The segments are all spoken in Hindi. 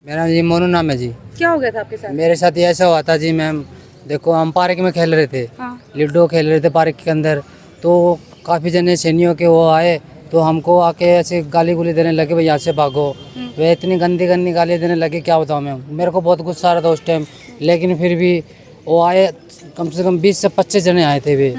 मेरा जी मोनू नाम है जी। क्या हो गया था आपके साथ? मेरे साथ ये ऐसा हुआ था जी मैम, देखो हम पार्क में खेल रहे थे, हाँ। लूडो खेल रहे थे पार्क के अंदर। तो काफ़ी जने सैनियों के वो आए तो हमको आके ऐसे गाली गुली देने लगे, भाई यहाँ से भागो। वे इतनी गंदी गंदी गाली देने लगे, क्या बताऊँ मैं। मेरे को बहुत गुस्सा आ रहा था उस टाइम, लेकिन फिर भी वो आए, कम से कम 20 से 25 जने आए थे वे।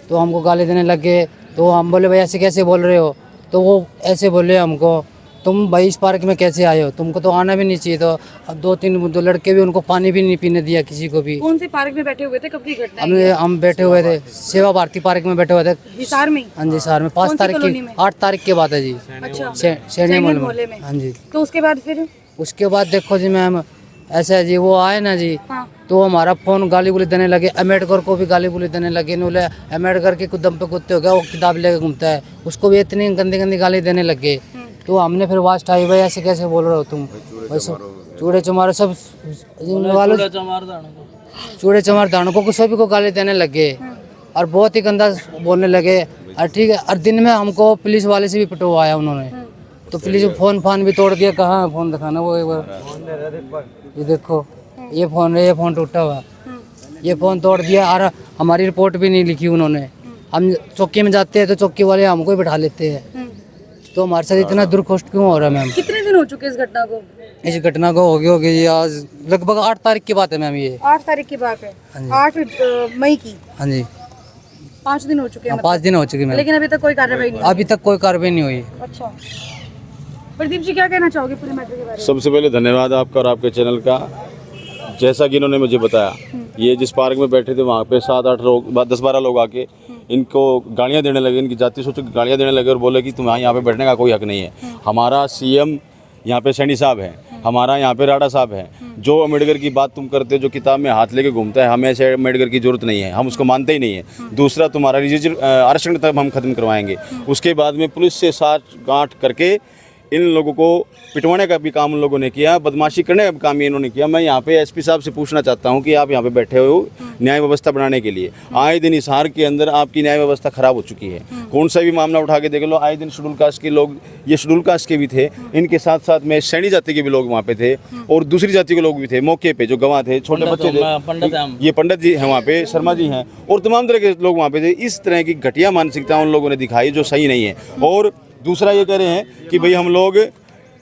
तो हमको गाली देने लगे, तो हम बोले भाई ऐसे कैसे बोल रहे हो। तो वो ऐसे बोले हमको, तुम भाई इस पार्क में कैसे आए हो, तुमको तो आना भी नहीं चाहिए। तो अब दो लड़के भी, उनको पानी भी नहीं पीने दिया किसी को भी। कौन से पार्क में बैठे हुए थे, कब की घटना है? हम बैठे हुए थे सेवा भारती पार्क में बैठे हुए थे, हिसार में? हाँ जी हिसार में। 5 तारीख की, 8 तारीख की बात है जी। अच्छा, सैनी मोहल्ले में। हाँ जी। तो उसके बाद फिर? उसके बाद देखो जी मैम, ऐसा है जी, वो आए ना जी, हाँ। तो हमारा फोन गाली गुली देने लगे, अम्बेडकर को भी गाली गुली देने लगे। बोले अम्बेडकर के कुछ दम पे कुत्ते हो गया, वो किताब लेके घूमता है, उसको भी इतनी गंदी गंदी गाली देने लगे। तो हमने फिर आवाज उठाई, भाई ऐसे कैसे बोल रहे हो तुम, चूड़े चमारो सब वालों, चूड़े चमार दानों को सभी को गाली देने लगे और बहुत ही गंदा बोलने लगे। और ठीक है, और दिन में हमको पुलिस वाले से भी पिटवाया उन्होंने। तो पुलिस फोन फान भी तोड़ दिया। कहाँ है फोन, दिखाना वो एक बार, ये देखो ये फोन है, ये फोन टूटा हुआ, ये फोन तोड़ दिया। और हमारी रिपोर्ट भी नहीं लिखी उन्होंने। हम चौकी में जाते हैं तो चौकी वाले हमको ही बैठा लेते हैं। तो हमारे साथ इतना दुर्कष्ट क्यों हो रहा है मैम? कितने दिन हो चुके इस घटना को? इस घटना को होगी जी आज लगभग 8 तारीख की बात है मैम। ये 8 तारीख की बात है, 8 मई की। हाँ जी, 5 दिन हो चुके हैं। 5 दिन हो चुके मैम, लेकिन अभी तक कोई कार्रवाई नहीं? अभी तक कोई कार्रवाई नहीं हुई। अच्छा, प्रदीप जी क्या कहना चाहोगे पूरे मैटर के बारे में? सबसे पहले धन्यवाद आपका और आपके चैनल का। जैसा कि इन्होंने मुझे बताया, ये जिस पार्क में बैठे थे वहाँ पे 7-8 लोग, 10-12 लोग आके इनको गालियाँ देने लगे, इनकी जाति सोचो की गालियाँ देने लगे और बोले कि तुम्हारे यहाँ पे बैठने का कोई हक नहीं है। हमारा सीएम यहाँ पे सैनी साहब है, हमारा यहाँ पे राणा साहब है। जो अम्बेडकर की बात तुम करते हो, जो किताब में हाथ लेके घूमता है, हमें ऐसे अम्बेडकर की जरूरत नहीं है, हम उसको मानते ही नहीं है। दूसरा, तुम्हारा आरक्षण तक हम खत्म करवाएंगे। उसके बाद में पुलिस से साठ गांठ करके इन लोगों को पिटवाने का भी काम उन लोगों ने किया, बदमाशी करने का भी काम इन्होंने किया। मैं यहाँ पे एसपी साहब से पूछना चाहता हूँ कि आप यहाँ पे बैठे हो न्याय व्यवस्था बनाने के लिए, आए दिन हिसार के अंदर आपकी न्याय व्यवस्था खराब हो चुकी है। कौन सा भी मामला उठा के देख लो, आए दिन शेड्यूल कास्ट के लोग, ये शेड्यूल कास्ट के भी थे, इनके साथ साथ में सैनी जाति के भी लोग वहाँ पे थे और दूसरी जाति के लोग भी थे मौके पे, जो गवाह थे, छोटे बच्चे थे, ये पंडित जी हैं वहाँ पे, शर्मा जी हैं और तमाम तरह के लोग वहाँ पे थे। इस तरह की घटिया मानसिकता उन लोगों ने दिखाई जो सही नहीं है। और दूसरा ये कह रहे हैं कि भाई हम लोग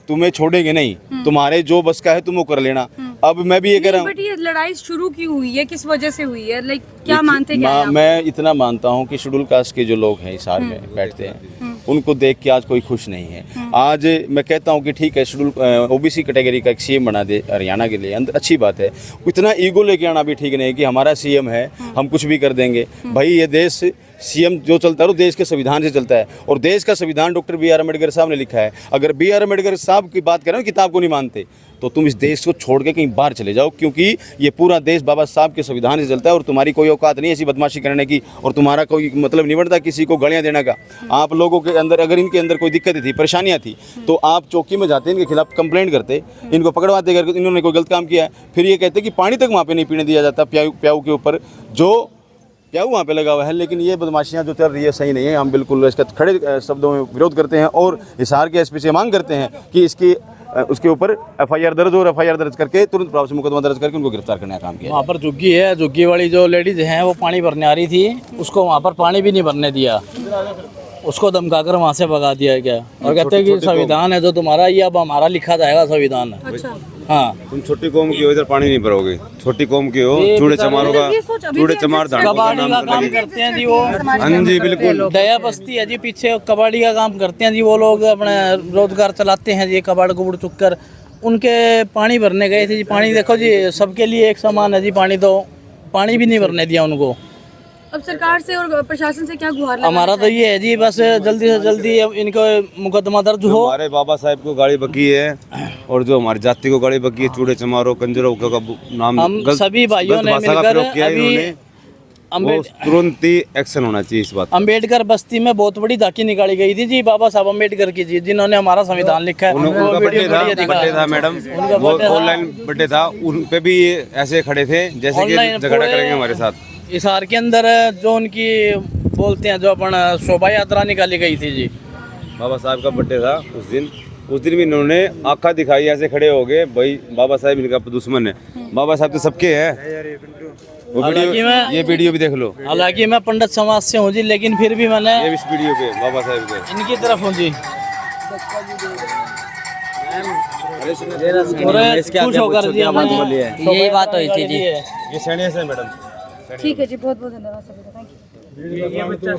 तुम्हें छोड़ेंगे नहीं, तुम्हारे जो बस का है तुम वो कर लेना। अब मैं भी ये कह रहा हूँ, बट ये लड़ाई शुरू क्यों हुई है, किस वजह से हुई है, लाइक क्या मानते क्या हैं आप? मैं इतना मानता हूँ कि शेड्यूल कास्ट के जो लोग हैं हिसार में बैठते हैं, उनको देख के आज कोई खुश नहीं है। आज मैं कहता हूँ कि ठीक है, शेड्यूल ओबीसी कैटेगरी का एक सीएम बना दे हरियाणा के लिए, अच्छी बात है। इतना ईगो लेके आना भी ठीक नहीं है कि हमारा सीएम है, हम कुछ भी कर देंगे। भाई ये देश, सीएम जो चलता है वो देश के संविधान से चलता है और देश का संविधान डॉक्टर बी आर अम्बेडकर साहब ने लिखा है। अगर बी आर अम्बेडकर साहब की बात करें, किताब को नहीं मानते, तो तुम इस देश को छोड़ के कहीं बाहर चले जाओ, क्योंकि ये पूरा देश बाबा साहब के संविधान से चलता है और तुम्हारी कोई औकात नहीं ऐसी बदमाशी करने की और तुम्हारा कोई मतलब नहीं बनता किसी को गालियाँ देने का। आप लोगों के अंदर अगर इनके अंदर कोई दिक्कतें थी, परेशानियाँ थी, तो आप चौकी में जाते, इनके खिलाफ कंप्लेंट करते, इनको पकड़वाते अगर इन्होंने कोई गलत काम किया है। फिर ये कहते कि पानी तक वहाँ पर नहीं पीने दिया जाता प्याऊ के ऊपर, जो प्याऊ वहाँ पे लगा हुआ है। लेकिन ये बदमाशियाँ जो चल रही है सही नहीं है, हम बिल्कुल इसका खड़े शब्दों में विरोध करते हैं और हिसार के एसपी से मांग करते हैं कि इसकी उसके ऊपर एफआईआर दर्ज और एफआईआर दर्ज करके तुरंत प्रभाव से मुकदमा दर्ज करके उनको गिरफ्तार करने का काम किया। वहाँ पर झुग्गी है, झुग्गी वाली जो लेडीज हैं वो पानी भरने आ रही थी, उसको वहाँ पर पानी भी नहीं भरने दिया, उसको धमकाकर वहाँ से भगा दिया गया और कहते हैं कि संविधान है जो तुम्हारा, ये अब हमारा लिखा जाएगा संविधान है। अच्छा, हाँ, तुम छोटी कौम की हो, इधर पानी नहीं भरोगे, छोटी कौम की हो, चूड़े चमारों का, चूड़े चमार कबाड़ी का काम करते हैं जी वो। हाँ जी बिल्कुल, दया बस्ती है जी पीछे, कबाड़ी का काम करते हैं जी वो लोग, अपने रोजगार चलाते हैं जी, कबाड़ कुबड़ चुक कर। उनके पानी भरने गए थे जी, पानी देखो जी सबके लिए एक समान है जी, पानी तो पानी भी नहीं भरने दिया उनको। अब सरकार से और प्रशासन से क्या गुहार लगाना हमारा तो ये है जी, बस जल्दी से जल्दी इनको मुकदमा दर्ज हो। हमारे बाबा साहब को गाड़ी बकी है और जो हमारी जाति को गाड़ी बकी है, चूड़े चमारों कंजरों का नाम, हम सभी भाइयों ने मिलकर अभी तुरंत ही एक्शन होना चाहिए इस बात। अम्बेडकर बस्ती में बहुत बड़ी झांकी निकाली गई थी जी, बाबा साहब अम्बेडकर की जी, जिन्होंने हमारा संविधान लिखा है। उनका बर्थडे था मैडम, वो ऑनलाइन बर्थडे था, उन पे भी ऐसे खड़े थे जैसे कि झगड़ा करेंगे हमारे साथ। हिसार के अंदर जो उनकी बोलते हैं, जो अपन शोभा यात्रा निकाली गई थी जी, बाबा साहब का बर्थडे था उस दिन, उस दिन भी इन्होंने आँखा दिखाई, ऐसे खड़े हो गए भाई बाबा साहब इनका दुश्मन है। बाबा साहब तो सबके हैं। वो वीडियो, ये वीडियो भी देख लो। हालांकि मैं पंडित समाज से हूँ जी, लेकिन फिर भी मैंने ये इस वीडियो पे बाबा साहब के इनकी तरफ हूँ जी। पूरे खुश होकर जी हमारी यही बात हुई थी जी। ये सैनिक है मैडम। ठीक है जी, बहुत बहुत धन्यवाद सभी का, थैंक यू।